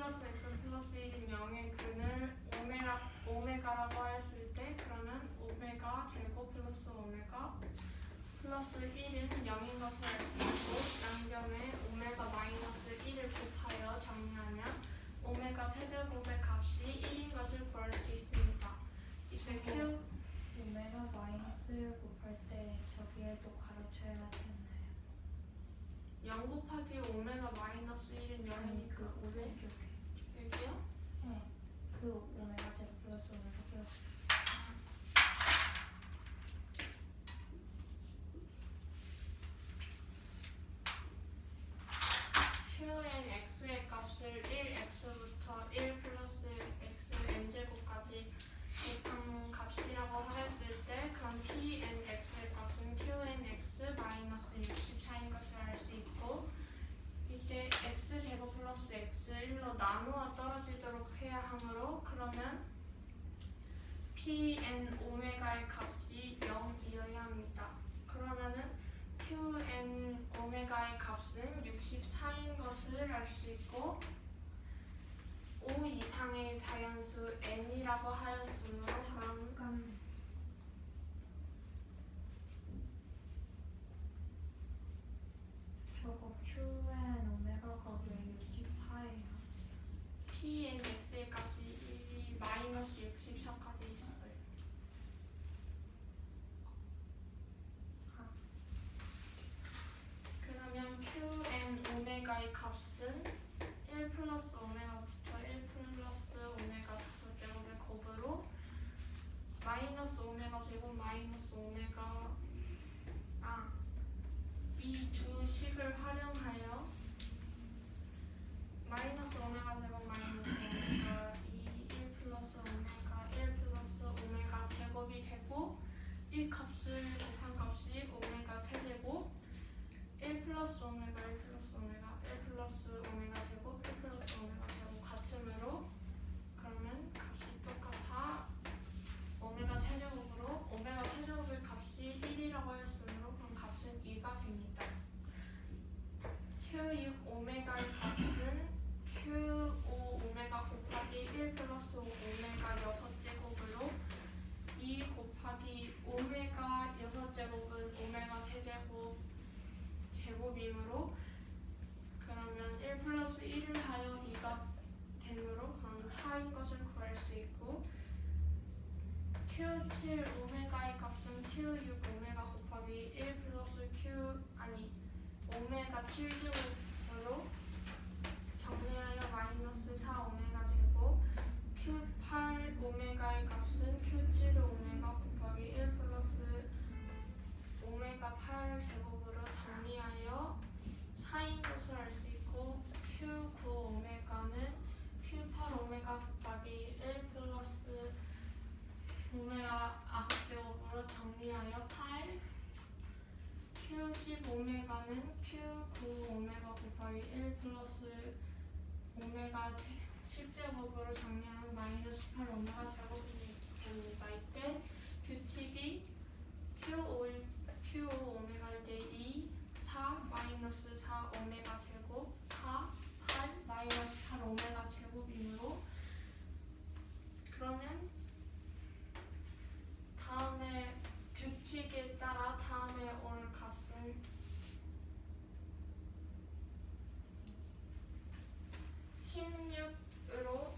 플러스 x 플러스 1인 0의 근을 오메가라고 했을 때 그러면 오메가 제곱 플러스 오메가 플러스 1은 0인 것을 알 수 있고 양변에 오메가 마이너스 1을 곱하여 정리하면 오메가 세제곱의 값이 1인 것을 구할 수 있습니다. 이때 Q 오메가 마이너스를 곱할 때 저기에도 가로쳐야 되나요? 0 곱하기 오메가 마이너스 1은 0이니까 그 오른쪽에. 여기요? 네. 그 오메가 제곱 플러스 오메가 플러스. Qn x의 값을 1x부터 1 플러스 x n제곱까지 곱한 값이라고 하였을 때 그럼 Pn x의 값은 Qn x 마이너스 64인 것을 알 수 있고 이때 x제곱 플러스 x 1로 나누어 떨어지도록 해야 하므로 그러면 Pn 오메가의 값이 0이어야 합니다. 그러면은 Qn 오메가의 값은 64인 것을 알 수 있고 5 이상의 자연수 n이라고 하였으므로 그럼 저거 Qn 오메가가 왜 64예요? Pn x의 값이 마이너스 64까지 있어요. 그러면 Qn 오메가의 값은 1 플러스 오메가부터 1 플러스 오메가 5제곱의 곱으로 마이너스 오메가 제곱 마이너스 오메가 이 두 식을 활용하여 마이너스 오메가 제곱 마이너스 오메가 1 플러스 오메가 1 플러스 오메가 제곱이 되고 이 값을 곱한 값이 오메가 세제곱 1 플러스 오메가 1 플러스 오메가 1 플러스 오메가 제곱 1 플러스 오메가 제곱 같으므로 그러면 값이 똑같아 오메가 세제곱으로 오메가 세제곱의 값이 1이라고 했으므로 그럼 값은 2가 됩니다. Q6 오메가의 값은 Q5 오메가 곱하기 1 플러스 오메가 6제곱으로 2 곱하기 오메가 6제곱은 오메가 세제곱 제곱이므로 그러면 1 플러스 1을 하여 2가 되므로 그럼 4인 것을 구할 수 있고 Q7 오메가의 값은 Q6 오메가 곱하기 1 플러스 오메가 7제곱으로 정리하여 마이너스 4 오메가 제곱 Q8 오메가의 값은 Q7 오메가 곱하기 1 플러스 오메가 8 제곱으로 정리하여 4인 것을 알 수 있고 Q9 오메가는 Q8 오메가 곱하기 1 플러스 오메가 9제곱으로 정리하여 8 Q10 오메가는 Q9 오메가 곱하기 1 플러스 오메가 10제곱으로 정리하면 마이너스 8 오메가 제곱이 됩니다. 이때 규칙이 Q5 오메가일 때 2, 4, 마이너스 4 오메가 제곱 4, 8, 마이너스 8 오메가 제곱이므로 그러면 다음에 규칙에 따라 다음에 올 값은 16으로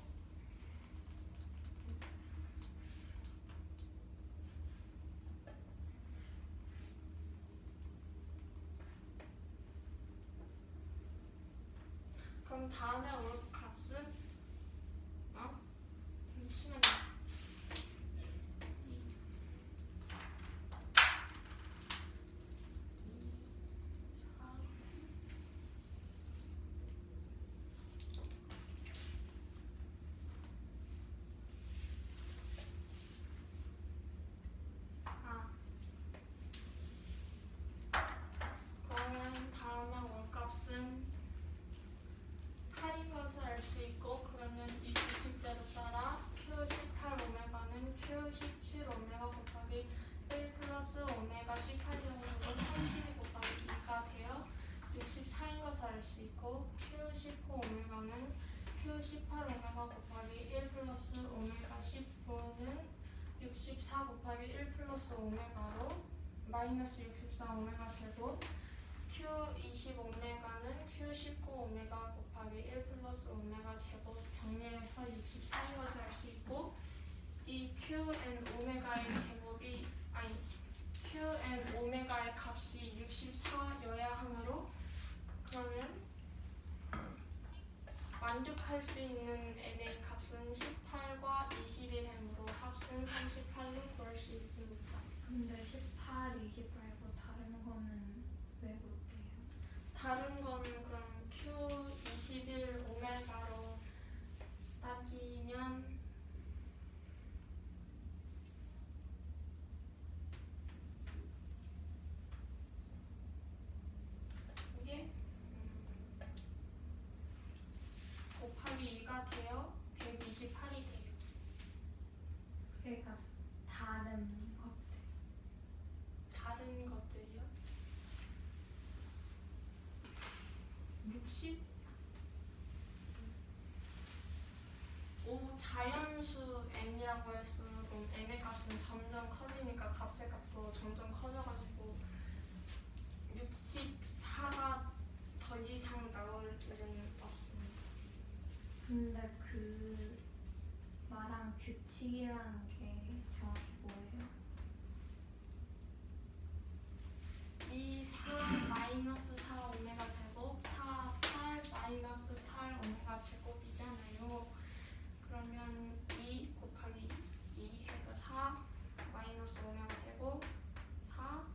그럼 다음에 올 값은 잠시만요. 그러면 다음에 올 값은 8인 것을 알 수 있고 그러면 이 규칙대로 따라 Q18 오메가는 Q17 오메가 곱하기 1 플러스 오메가 18제곱으로 32 곱하기 2가 되어 64인 것을 알 수 있고 Q19 오메가는 Q18 오메가 곱하기 1 플러스 오메가 19는 64 곱하기 1 플러스 오메가로 마이너스 64 오메가 제곱. Q20 오메가는 Q19 오메가 곱하기 1 플러스 오메가 제곱 정리해서 64인 것을 알 수 있고, 이 Qn 오메가의 제곱이 Qn 오메가의 값이 64여야 하므로, 그러면 만족할 수 있는 n의 값은 18과 20이 되므로 합은 38로 구할 수 있습니다. 근데 18, 20 말고 다른 거는 왜 못해요? 다른 거는 그럼 Q21 오메가로 따지면 이게 곱하기 2가 돼요. 128이 돼요. 그러니까 다른 것들. 다른 것들이요? 60? 자연수 n이라고 했으면 그럼 n의 값은 점점 커지니까 값의 값도 점점 커져가지고 64가 더 이상 나올 일은 없습니다. 근데 그 말한 규칙이라는 게 정확히 뭐예요? 2, 4, 마이너스 4 오메가 제곱, 4, 8, 마이너스 8 오메가 제곱이잖아요. 그러면 2 곱하기 2 해서 4 마이너스 오메가 제곱 4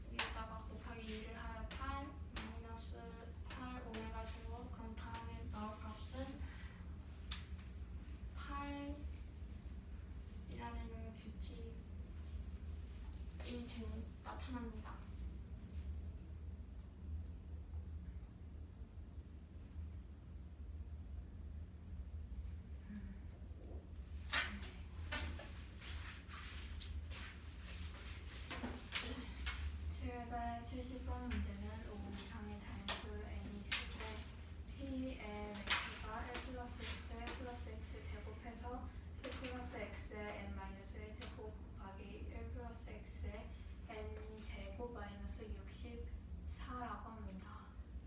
여기다가 곱하기 2를 하여 8 마이너스 8 오메가 제곱. 그럼 다음에 나올 값은 8이라는 규칙이 나타납니다. 칠백 70번 문제는 5 이상의 자연수 n이 있을 때 pnx가 1 플러스 x, 1 플러스 x 제곱해서 1 플러스 x의 n 마이너스 1 제곱 곱하기 1 플러스 x의 n 제곱 마이너스 64라고 합니다.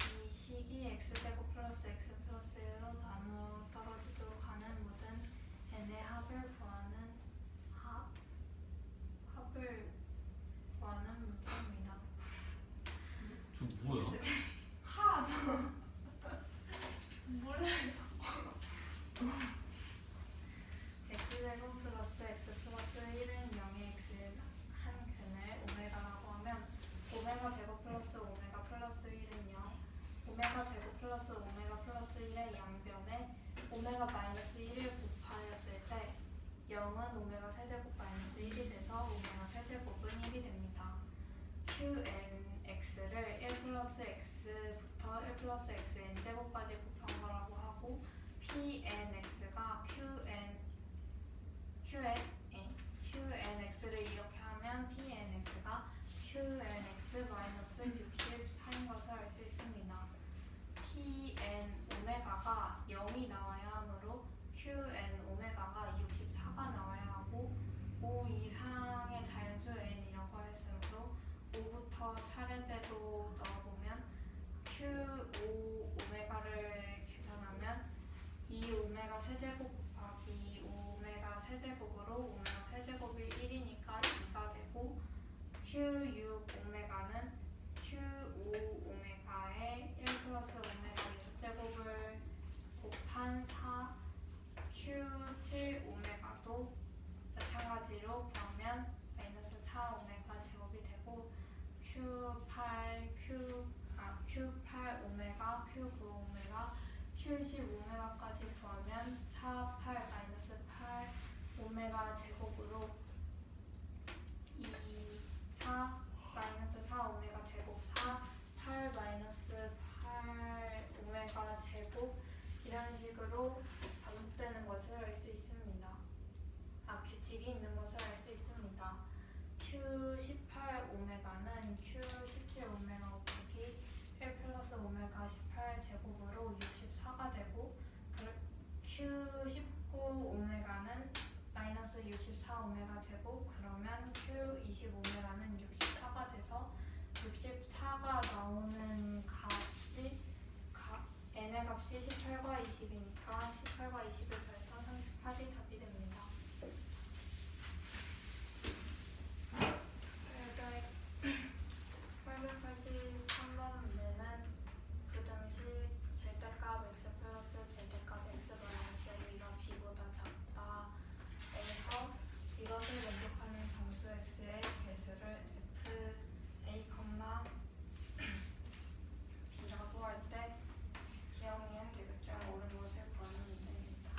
이 식이 x제곱 플러스 x 플러스 1로 나누어 떨어지도록 하는 모든 n의 합을 구하는 문제입니다. 저 뭐야? 합! 몰라요. x제곱 플러스 x 플러스 1은 0의 한 근을 오메가라고 하면 오메가 제곱 플러스 오메가 플러스 1은 0, 오메가 제곱 플러스 오메가 플러스 1의 양변에 오메가 마이너스 1을 곱하였을 때 0은 오메가 세제곱 마이너스 1이 돼서 오메가 세제곱은 1이 됩니다. qnx를 1 플러스 x부터 1 플러스 xn제곱까지 곱한 거라고 하고, pnx가 qnx를 이렇게 하면 pnx가 qnx 마이너스 64인 것을 알 수 있습니다. pn 오메가가 0이 나와야 하므로 qn 오메가가 64가 나와야 하고, 5 이상의 자연수 n이라고 했으므로 5부터 차례대로 넣어보면 q5 오메가를 계산하면 2 오메가 세제곱 곱하기 5 오메가 세제곱으로 오메가 세제곱이 1이니까 2가 되고, q6 오메가는 q5 오메가에 1 플러스 오메가 6제곱을 곱한 4, q7 오메가도 마찬가지로 구하면 마이너스 4 오메가 제곱이 되고, q8 오메가, q9 오메가, q10 오메가까지 구하면 4, 8 마이너스 8 오메가 제곱으로 2, 4 마이너스 4 오메가 제곱 4, 8 마이너스 8 오메가 제곱 이런 식으로 반복되는 것을 알 수 있습니다. 규칙이 있는 것을 알 수 있습니다. q18 오메가는 q17 오메가 곱하기 1 플러스 오메가 18 제곱으로 64가 되고, 25면은 64가 돼서 64가 나오는 값이 n의 값이 18과 20이니까 18과 20을 더해서 38이 답이 됩니다. 883번 문제는 그 당시 절대값 x 플러스 절대값 x 마이너스 a가 b보다 작다 에서 이것을 만족하는 정수 x의 개수를 f a, b라고 할 때 기억, 니은, 디귿 중 옳은 것을 구하는 문제입니다.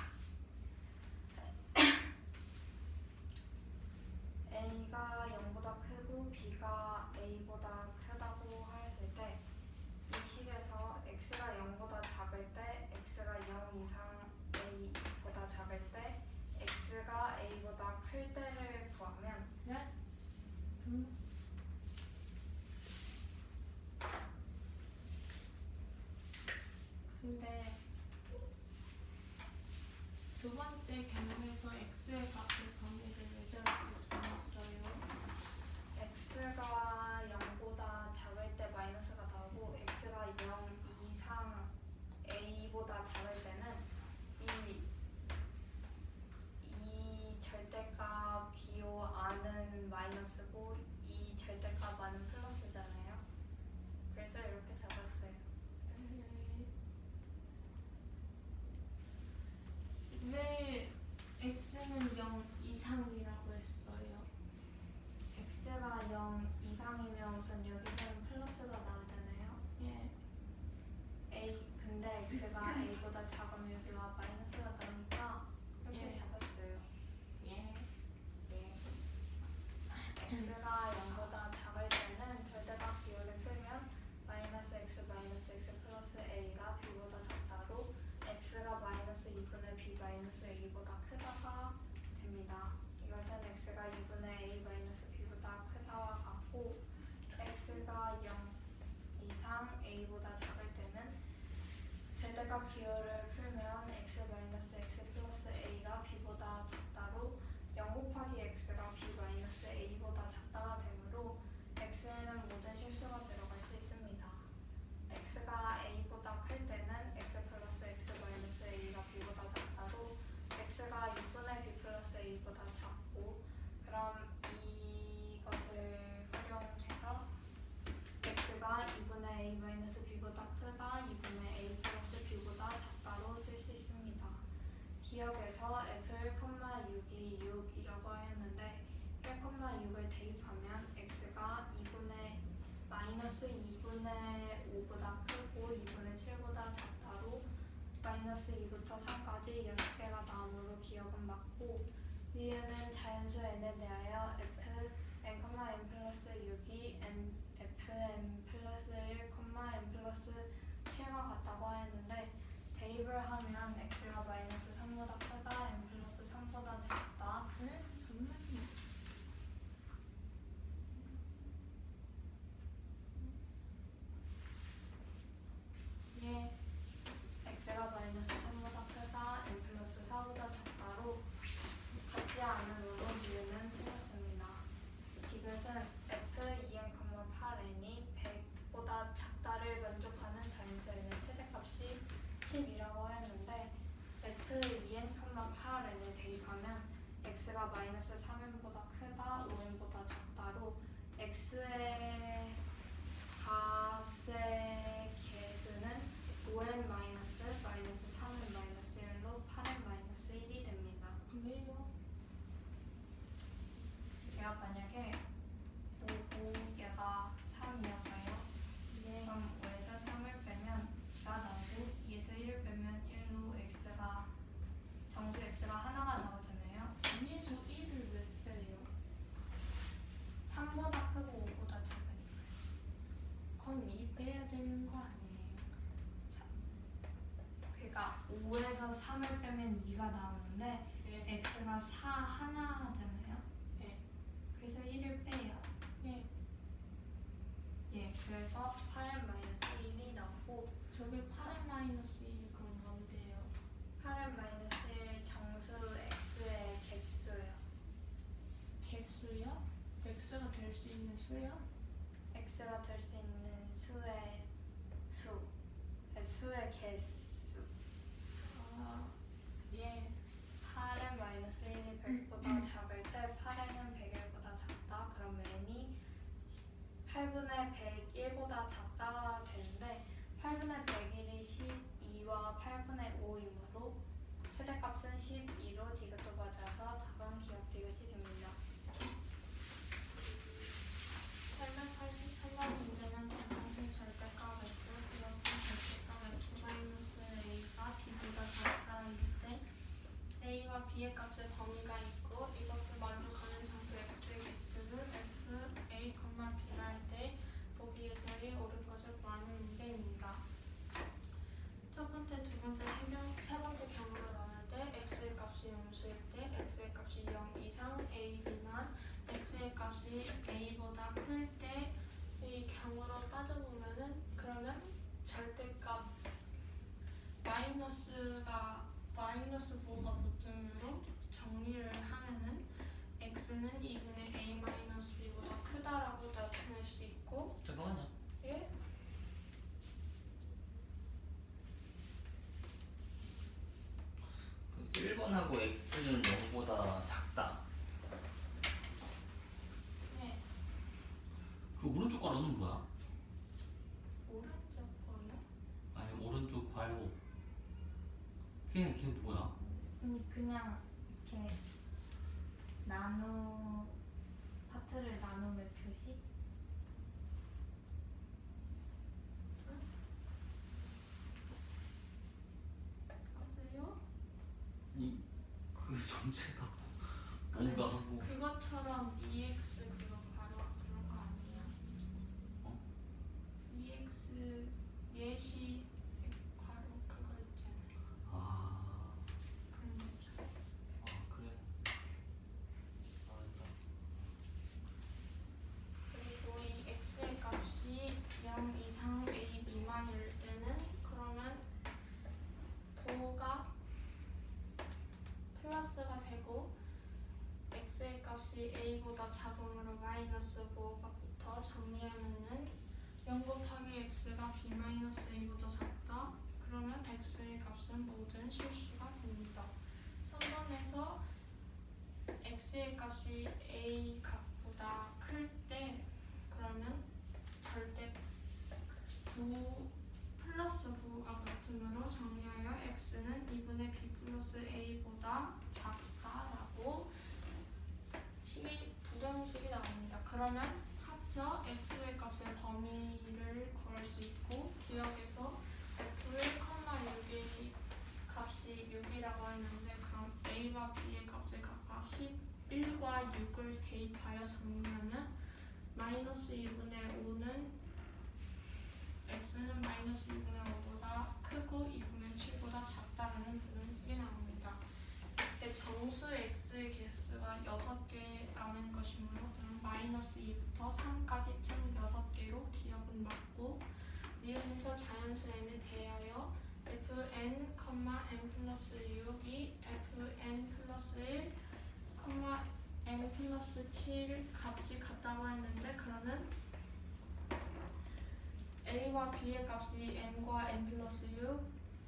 a가 0보다 크고 b가 a보다 크다고 하였을 때 이 식에서 x가 0보다 작을 때 x가 0 이상 a보다 작을 때 x가 a보다 클 때를 구하면 네? 근데 두 번째 개념에서 x의 값을 범위를 왜 저렇게 정했어요? x가 0보다 작을 때 마이너스가 나오고 x가 0 이상 a보다 작을 때는 이 절대값 비호 안은 마이너스고 이 절대값 안은 플러스잖아요. 그래서 이렇게 잡았어요. 왜 x는 0 이상이라고 했어요? x가 0 이상이면 우선 여기서는 플러스가 나오잖아요. 예. 근데 x가 a보다 작으면 여기가 마이너스가 나오니까 이렇게 예. 잡았어요. 예. 예. x가 0보다 작을 때는 절대값 비율을 풀면 마이너스 x 플러스 a가 b보다 작다로 x가 마이너스 2분의 b 마이너스 a보다 크다가 됩니다. 이것은 x가 2분의 a 마이너스 b보다 크다와 같고 x가 0 이상 a보다 작을 때는 절대값 비율을 풀면 x 마이너스 x 플러스 a가 b보다 작다로 0 곱하기 x가 b 마이너스 a보다 작다가 되므로 x에는 모든 실수가 들어갈 수 있습니다. x가 a보다 클 때는 x 플러스 x 마이너스 a가 b보다 작다로 x가 6분의 b 플러스 a보다 작고 그럼 이것을 활용해서 x가 2분의 a 마이너스 b보다 크다 2분의 a 플러스 b보다 작다로 쓸 수 있습니다. 기억에서 f1,6이 6이라고 하였는데 1,6을 대입하면 x가 마이너스 2분의 5보다 크고 2분의 7보다 작다로 마이너스 2부터 3까지 6개가 나오므로 기억은 맞고 위에는 자연수 n에 대하여 fn, n 플러스 6이 fn 플러스 1, n 플러스 7과 같다고 하였는데 대입을 하면 x가 마이너스 3보다 크다, n 플러스 3보다 작다 네? 잠깐만요. 예. x가 마이너스 3보다 크다, n 플러스 4보다 작다로 같지 않으므로 이유는 틀렸습니다. 디귿은 f2n,8n이 100보다 작다를 만족하는 자연수 n의 최대값이 10이라고 하였는데 f2n,8n을 대입하면 x가 마이너스 3n보다 크다, 5n보다 작다로 x의 값의 개수는 5n 마이너스 3n 마이너스 1로 8n 마이너스 1이 됩니다. 그래요? 제가 만약에 5개가 3이었어요. 네. 그럼 5에서 3을 빼면 2가 나오고 2에서 1을 빼면 1로 x가 정수 x가 하나가 나오잖아요. 2에서 1을 왜 빼요? 3보다 크고 5보다 작으니까. 그럼 2 빼야 되는 거 아니에요? 그러니까 5에서 3을 빼면 2가 나오는데 예. x가 4 하나 하잖아요. 예. 그래서 1을 빼요. 예. 예, 그래서 8n 마이너스 1이 나오고 저게 8 마이너스 1이 그럼 뭔데요? 8n 마이너스 1 정수 x의 개수요. 개수요? x가 수요? x가 될 수 있는 수의 수의 개수. 예. 8은 마이너스 1이 100보다 작을 때 8n은 101보다 작다. 그럼 n이 8분의 101보다 작다가 되는데 8분의 101이 12와 8분의 5이므로 최대값은 12로 디귿도 맞아서 답은 기억 디귿이 됩니다. 883번 문제는 정상식 절대값 x 플러스 절대값 x 마이너스 a가 b보다 작다일 때 a와 b의 값의 범위가 있고 이것을 만족하는 정수 x의 개수를 f, a, b라 할 때 보기에서의 옳은 것을 구하는 문제입니다. 첫 번째, 두 번째, 세 번째 경우로 나눌 때 x의 값이 음수일 때 x의 값이 0 이상 a 미만 x의 값이 a보다 클 때 이 경우로 따져보면은 그러면 절대값 마이너스 부호가 붙으므로 정리를 하면은 x는 2분의 a 마이너스 b보다 크다라고 나타낼 수 있고 잠깐만요. 예? 그 1번하고 x는 0보다 작다. 네. 그 오른쪽 괄호는 뭐야? 오른쪽 거요? 아니 오른쪽 괄호. 걔 뭐야? 아니 그냥 이렇게 파트를 나누면 표시? 맞아요? 그 전체가 뭔가 하고 그것처럼 EX 그거 바로 그런 거 아니에요? 어? EX 예시 바로 그거 있잖아요. 아, 그런 거죠. 그래. 알았다. 그리고 이 X의 값이 0 이상 A 미만일 때는 그러면 부호가 플러스가 되고 x의 값이 a보다 작으므로 마이너스 부호가 붙어 정리하면은 0 곱하기 x가 b 마이너스 a보다 작다. 그러면 x의 값은 모든 실수가 됩니다. 3번에서 x의 값이 a 값보다 클 때 그러면 절대 부호 플러스 부호가 붙으므로 정리하여 x는 2분의 b 플러스 a보다 작다라고 부등식이 나옵니다. 그러면 합쳐 x의 값의 범위를 구할 수 있고 기억에서 f1, 6의 값이 6이라고 했는데 그럼 a와 b의 값을 각각 11과 6을 대입하여 정리하면 마이너스 2분의 5는 x는 마이너스 2분의 5보다 크고 2분의 7보다 작다라는 부등식이 나옵니다. 이때 정수 x의 개수가 6개라는 것이므로 그럼 마이너스 2부터 3까지 총 6개로 기억은 맞고 니은에서 자연수 n에 대하여 fn, n 플러스 6이 fn 플러스 1, n 플러스 7 값이 같다고 했는데 그러면 a와 b의 값이 n과 n 플러스 6,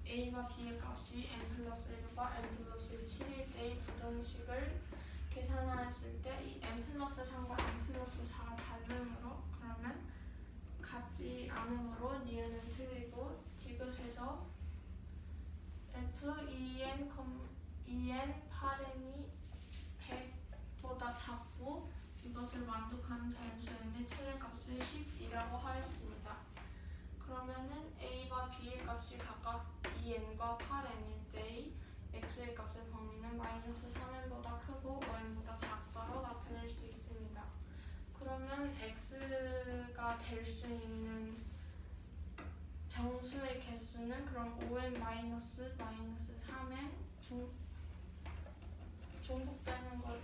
a와 b의 값이 n 플러스 1과 n 플러스 7일 때의 부등식을 계산했을 때 이 n 플러스 3과 n 플러스 4가 다르므로 그러면 같지 않으므로 니은은 틀리고 디귿에서 f2n 8n이 100보다 작고 이것을 만족하는 자연수 n의 최대값을 10이라고 하였습니다. 그러면은 a와 b의 값이 각각 2n과 8n일 때의 x의 값의 범위는 마이너스 3n보다 크고 5n보다 작다로 나타낼 수 있습니다. 그러면 x가 될 수 있는 정수의 개수는 그럼 5n 마이너스 3n 중복되는 걸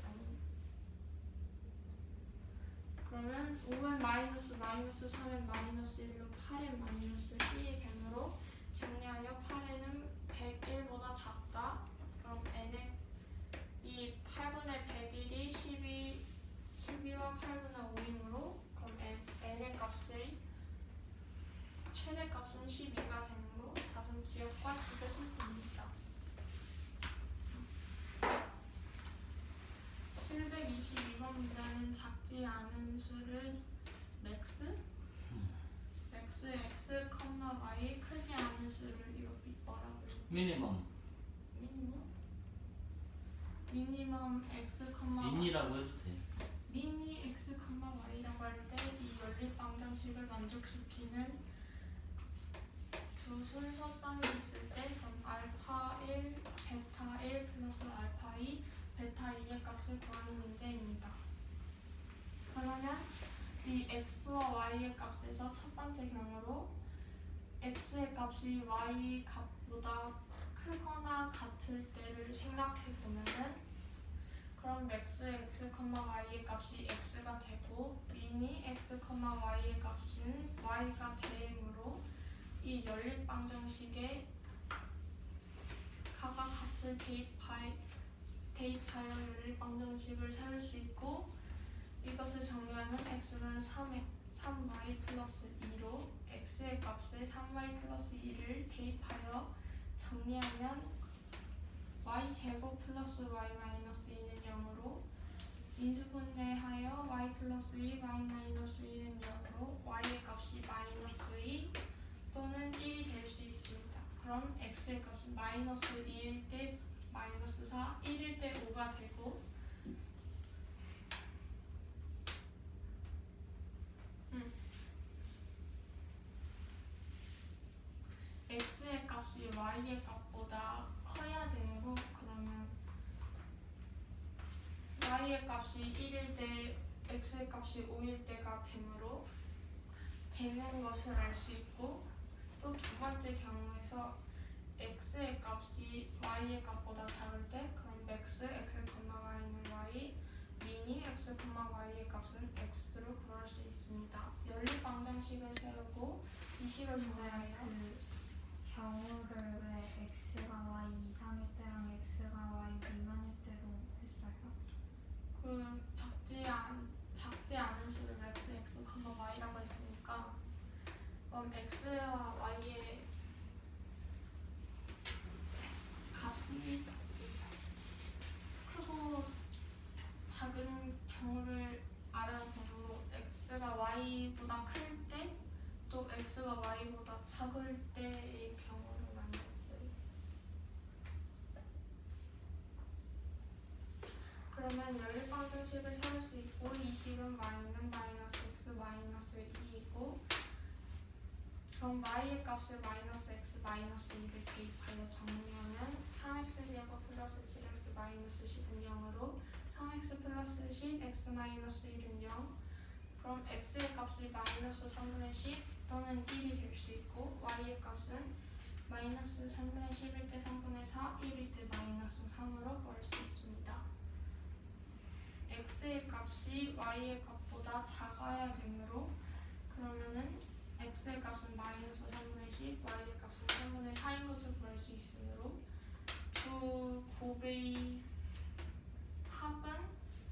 그러면 5n 마이너스 3n 마이너스 1로 8n 마이너스 1이 되므로 정리하여 8n은 101보다 작다. 그럼 n의 이 8분의 101이 12와 8분의 5이므로 그럼 작지 않은 수를 맥스 x, y 크지 않은 수를 이렇게 뭐라고 해요? 미니멈. 미니멈 x, y 미니라고 해도 돼. 미니 x, y라고 할 때 이 연립방정식을 만족시키는 두 순서쌍이 있을 때 그럼 알파 1, 베타 1 플러스 알파 2, 베타 2의 값을 구하는 문제입니다. 그러면 이 x와 y의 값에서 첫 번째 경우로 x의 값이 y 값보다 크거나 같을 때를 생각해 보면은 그럼 max x, y의 값이 x가 되고 미니 x, y의 값은 y가 되므로 이 연립방정식에 각각 값을 대입하여 연립방정식을 세울 수 있고 이것을 정리하면 x는 3y 플러스 2로 x의 값에 3y 플러스 2를 대입하여 정리하면 y제곱 플러스 y 마이너스 2는 0으로 인수분해하여 y 플러스 2, y 마이너스 1은 0으로 y의 값이 마이너스 2 또는 1이 될 수 있습니다. 그럼 x의 값은 마이너스 2일 때 마이너스 4, 1일 때 5가 되고 x의 값이 y의 값보다 커야 되므로 그러면 y의 값이 1일 때 x의 값이 5일 때가 되므로 되는 것을 알 수 있고 또 두 번째 경우에서 x의 값이 y의 값보다 작을 때 그럼 max x, y는 y, 미니 x, y의 값은 x로 구할 수 있습니다. 연립방정식을 세우고 이 식을 정해야 해요. 그 경우를 왜 x가 y 이상일 때랑 x가 y 미만일 때로 했어요? 그 작지 않은 수를 max x, y라고 했으니까 그럼 x와 y의 값이 크고 작은 경우를 알아야 되므로 x가 y보다 클 때 또 x가 y보다 작을 때의 경우를 만들었어요. 그러면 연립방정식을 세울 수 있고 이 식은 y는 마이너스 x 마이너스 2이고 그럼 y의 값을 마이너스 x 마이너스 2를 대입하여 정리하면 3x제곱 플러스 7x 마이너스 10은 0으로 3x 플러스 10 x 마이너스 1은 0 그럼 x의 값이 마이너스 3분의 10 또는 1이 될 수 있고 y의 값은 마이너스 3분의 10일 때 3분의 4, 1일 때 마이너스 3으로 구할 수 있습니다. x의 값이 y의 값보다 작아야 되므로 그러면은 x의 값은 마이너스 3분의 10, y의 값은 3분의 4인 것을 구할 수 있으므로 두 곱의 합은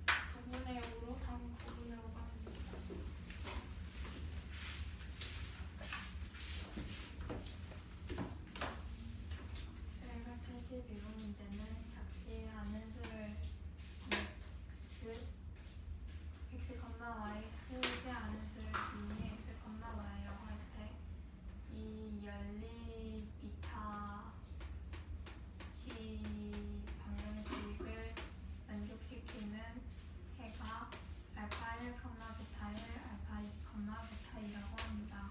9분의 5로 답은 9분의 5가 됩니다. 저희가 72번 문제는 작지 않은 수를 x, x, y 크지 않은 수를 미니 x, y라고 할 때 이 연립 이타 시 방정식을 만족시키는 해가 알파 1, 베타 1, 알파 2, 베타 2라고 합니다.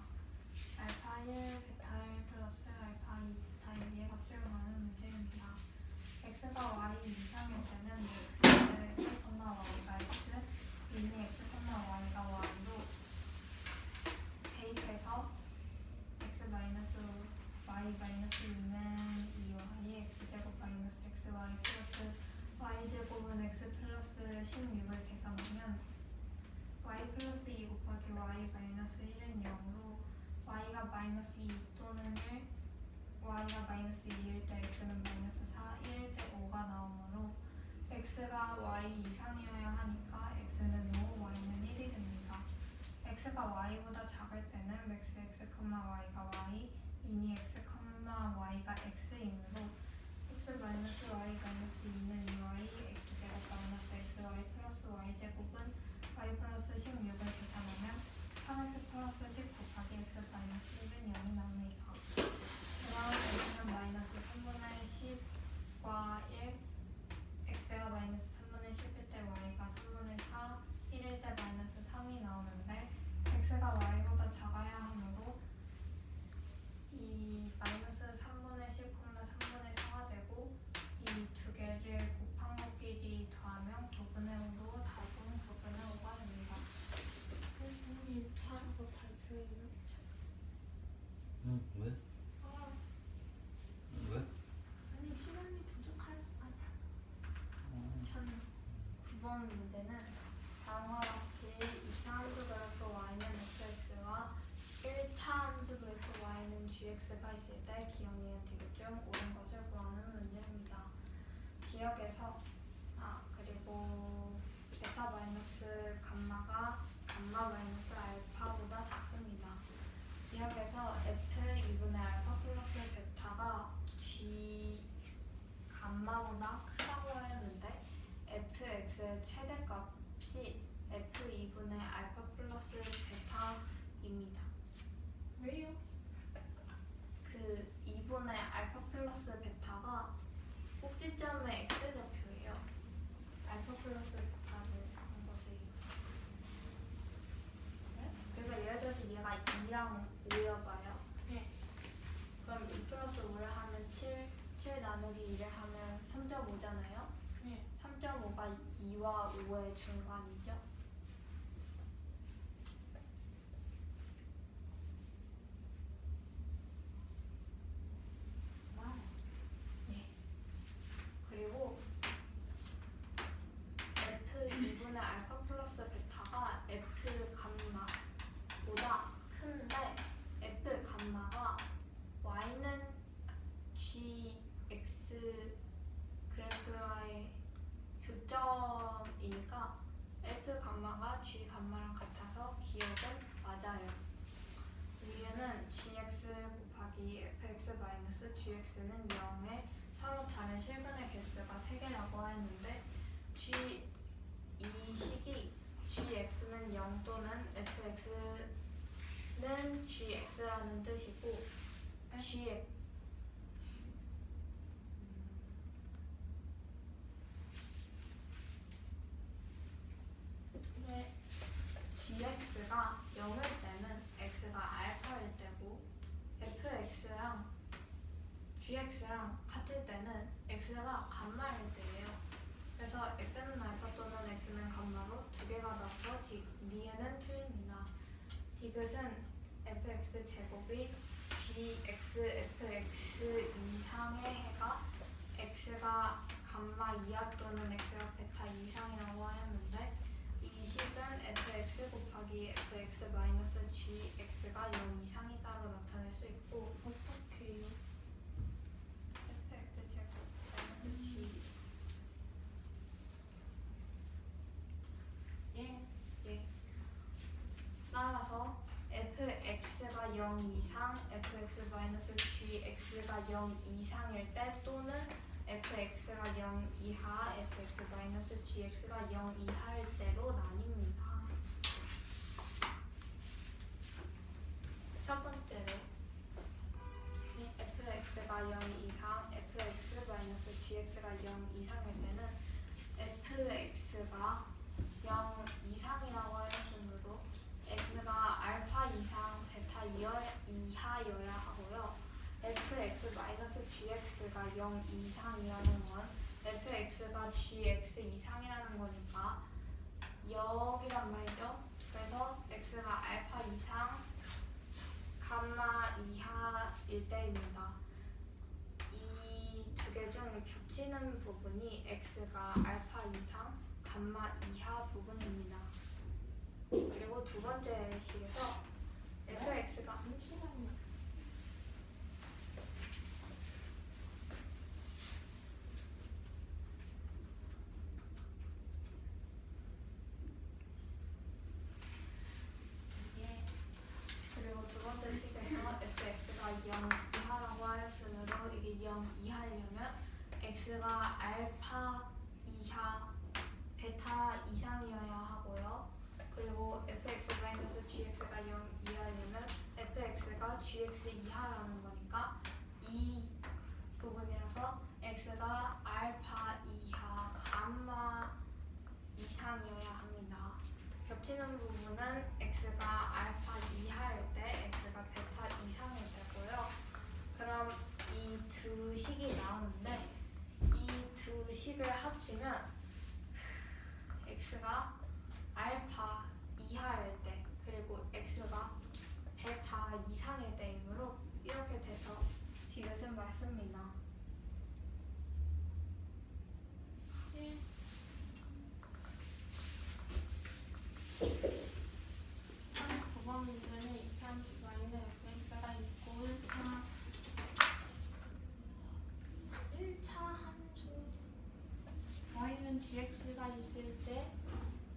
알파 1, 베타 1 플러스 알파 2, 베타 2의 값을 구하는 문제입니다. x가 y 이상일 때는 x, y가 x, 미니 x, y가 y로 대입해서 x 마이너스 y 마이너스 2는 2y x제곱 마이너스 xy 플러스 y제곱은 x 플러스 16을 계산하면 y 플러스 2 곱하기 y 마이너스 1은 0으로 y가 마이너스 2 또는 1 y가 마이너스 2일 때 x는 마이너스 4, 1일 때 5가 나오므로 x가 y 이상이어야 하니까 x는 5, y는 1이 됩니다. x가 y보다 작을 때는 max x, y가 y, 미니 x, y가 x이므로 x 마이너스 y 마이너스 2는 2y, x제곱 마이너스 xy 플러스 y제곱은 y 플러스 16을 계산하면 3x 플러스 10 곱하기 x 마이너스 1은 0이 나옵니다. 그럼 x는 마이너스 3분의 10과 1, x가 마이너스 3분의 10일 때 y가 3분의 4, 1일 때 마이너스 3이 나오는데 x가 y보다 작아야 하므로 이 마이너스 3분의 10, 3분의 4가 되고 이 두 개를 곱한 것끼리 더하면 부분의 5로 답은 부분의 5가 됩니다. 선생님 차라고 발표해요. 응, 왜? 아, 왜? 아니 시간이 부족할 것 같아. 전 9번 문제는 다음과 같이 2차 함수 그래프 y는 fx와 1차 함수 그래프 y는 gx가 있을 때 기억니은 디귿 중 옳은 것을 구하는 문제입니다. 기억에서 그리고 베타 마이너스 감마가 감마 마이너스 알파보다 작습니다. 기억에서 f 2분의 알파 플러스 베타가 g 감마보다 크다고 하였는데 fx의 최대값이 f 2분의 알파 플러스 베타입니다. 왜요? 그 2분의 알파 플러스 베타가 꼭지점의 x좌표예요. 알파 플러스 베타를 한 것을. 네? 그러니까 예를 들어서 얘가 2랑 5여봐요. 네. 그럼 2 플러스 5를 하면 7 나누기 2를 하면 3.5잖아요. 네. 3.5가 2와 5의 중간이죠. 와. 네. 그리고 f 2분의 알파 플러스 베타가 f 감마보다 큰데 f 감마가 y는 gx 그래프와의 교점이니까 f 감마가 g 감마랑 같아서 기억은 맞아요. 이유는 gx 곱하기 fx 마이너스 gx는 0에 서로 다른 실근의 개수가 3개라고 했는데 이 식이 gx는 0 또는 fx는 gx라는 뜻이고 gx 네. gx가 0일 때는 x가 알파일 때고 fx랑 gx랑 같을 때는 x가 감마일 때예요. 그래서 x는 알파 또는 x는 감마로 두 개가 나서 니은은 틀립니다. 디귿은 fx 제곱이 gx fx 이상의 해가 x가 감마 이하 또는 x가 베타 이상이라고 하였는데 이 식은 fx 곱하기 fx 마이너스 gx가 0 이상이다로 나타낼 수 있고 어떡해요? fx 제곱 마이너스 g 예. 따라서 fx가 0 이상 fx 마이너스 gx가 0 이상일 때 또는 fx가 0 이하 fx 마이너스 gx가 0 이하일 때로 나뉩니다. 첫 번째로 fx가 0 이상 fx 마이너스 gx가 0 이상일 때는 fx가 0 이상이라고 하였으므로 x가 알파 이상 베타 이하여야 하고요. fx 마이너스 gx가 0 이상이라는 건 fx가 gx 이상이라는 거니까 0이란 말이죠. 그래서 x가 알파 이상 감마 이하일 때입니다. 이 두 개 중 겹치는 부분이 x가 알파 이상 감마 이하 부분입니다. 그리고 두 번째 식에서 fx가 잠시만요. 예. 그리고 두 번째 식에서 fx가 0 이하라고 하였으므로 이게 0 이하이려면 x가 알파 이하 베타 이상이어야 하고요. 그리고 fx-gx가 0 이하이면 fx가 gx 이하라는 거니까 이 부분이라서 x가 알파 이하 감마 이상이어야 합니다. 겹치는 부분은 x가 알파 이하일 때 x가 베타 이상일 때고요. 그럼 이 두 식이 나오는데 이 두 식을 합치면 x가 알파 이하일 때 그리고 x가 베타 이상일 때이므로 이렇게 돼서 이것은 맞습니다. 네. 한 9번 문제는 2차함수 y는 fx가 있고 1차 함수 y는 gx가 있을 때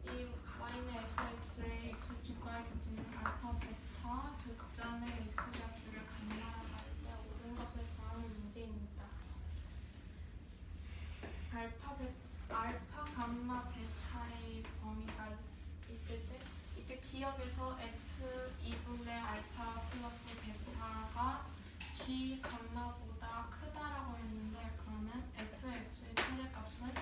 이 y는 fx의 x축과의 겹치는 알파, 베타, 극점의 x좌표를 감마할 때 옳은 것을 구하는 문제입니다. 알파, 감마, 베타의 범위가 있을 때 이때 기억에서 f 2분의 알파 플러스 베타가 g 감마보다 크다라고 했는데 그러면 fx의 최대값은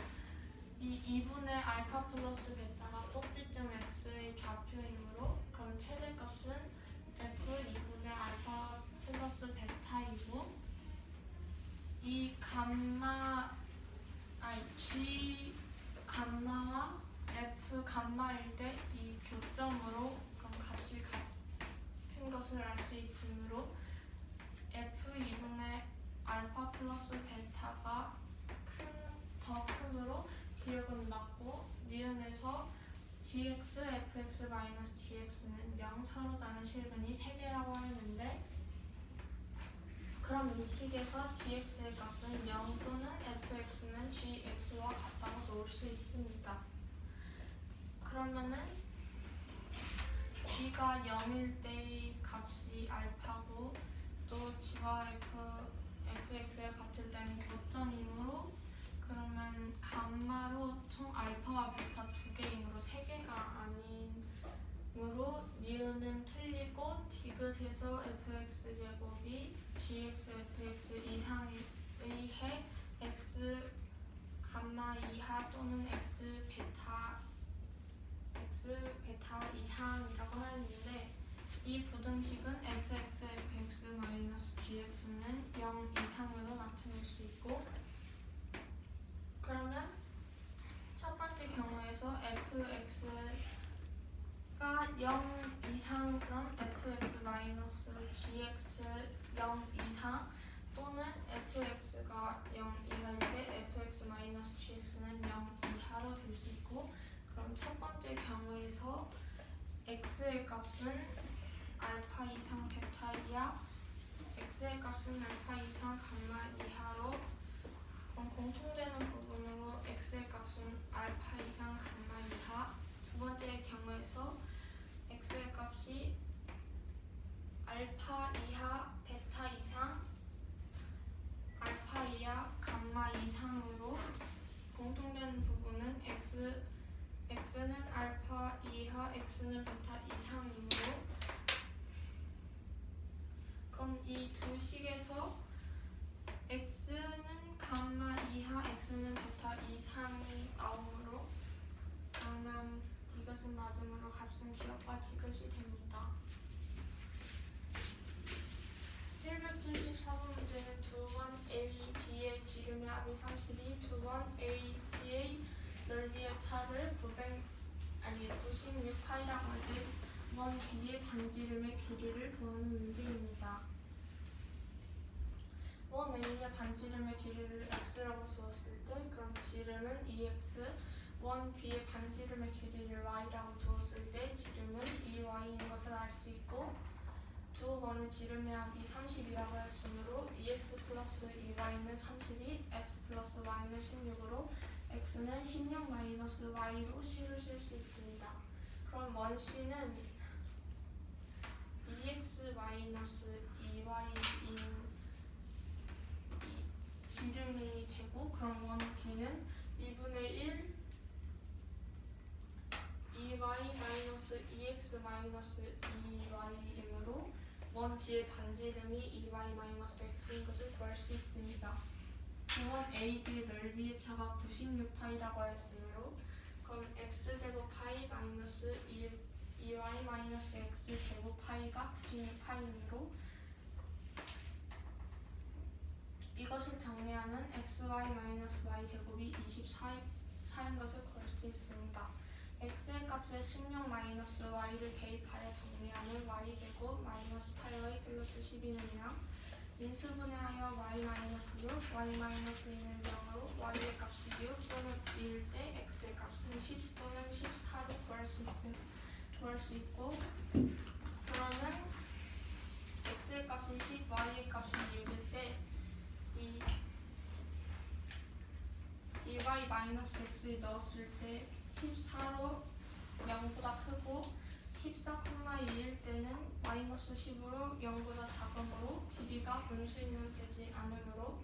이 2분의 알파 플러스 베타가 꼭지점 x의 좌표이므로 그럼 최대값은 f 2분의 알파 플러스 베타이고 이 g 감마와 f 감마일 때 이 교점으로 그럼 값이 같은 것을 알 수 있으므로 f 2분의 알파 플러스 베타가 더 크므로 기억은 맞고 니은에서 gx, fx-gx는 0 서로 다른 실근이 3개라고 하였는데 그럼 이 식에서 gx의 값은 0 또는 fx는 gx와 같다고 놓을 수 있습니다. 그러면은 g가 0일 때의 값이 알파고 또 g와 fx가 같을 때는 교점이므로 그러면 감마로 총 알파와 베타 2개이므로 3개가 아니므로 니은은 틀리고 디귿에서 fx 제곱이 gx, fx 이상에 의해 x 감마 이하 또는 x 베타 이상이라고 하였는데 이 부등식은 fx, fx-gx는 0 이상으로 나타낼 수 있고 그러면 첫 번째 경우에서 fx가 0 이상 그럼 fx-gx 0 이상 또는 fx가 0 이하일 때 fx-gx는 0 이하로 될 수 있고 그럼 첫 번째 경우에서 x의 값은 알파 이상 베타 이하 x의 값은 알파 이상 감마 이하로 그럼 공통되는 부분으로 x의 값은 알파 이상 감마 이하 두 번째 경우에서 x의 값이 알파 이하 베타 이상 알파 이하 감마 이상으로 공통되는 부분은 x는 알파 이하 x는 베타 이상이므로 그럼 이 두 식에서 x는 감마 이하 x는 베타 이상이 나오므로 양면 디귿은 맞으므로 값은 기억과 디귿이 됩니다. 174번 문제는 두 번 A, B의 지름의 합이 32, 두 번 A, T의 넓이의 차를 96파이라고 할 때 원 B의 반지름의 길이를 구하는 문제입니다. 원 A의 반지름의 길이를 x라고 두었을 때 그럼 지름은 2x, 원 B의 반지름의 길이를 y라고 두었을 때 지름은 2y인 것을 알 수 있고 두 원의 지름의 합이 30이라고 했으므로 2x 플러스 2y는 32, x 플러스 y는 16으로 x는 16 마이너스 y로 식을 쓸 수 있습니다. 그럼 원 C는 2x 마이너스 2y인 지름이 되고 그럼 원 D는 2분의 1 2y 마이너스 2x 마이너스 2y이므로 원 뒤에 반지 이름이 2y 마이너스 x인 것을 구할 수 있습니다. 구원 AD의 넓이의 차가 96파이라고 하였으므로 그럼 x제곱 파이 마이너스 2y 마이너스 x 제곱 파이가 96파이므로 이것을 정리하면 xy 마이너스 y 제곱이 24인 것을 구할 수 있습니다. x의 값에 16 마이너스 y를 대입하여 정리하면 y 제곱 마이너스 8y 플러스 12는요. 인수분해하여 y 마이너스 6, y 마이너스 2는 0으로 y의 값이 6 또는 1일 때 x의 값은 10 또는 14로 구할 수 있고 그러면 x의 값이 10, y의 값이 6일 때 이 2y 마이너스 x를 넣었을 때 14로 0보다 크고 14,2일 때는 마이너스 10으로 0보다 작으므로 길이가 분수이면 되지 않으므로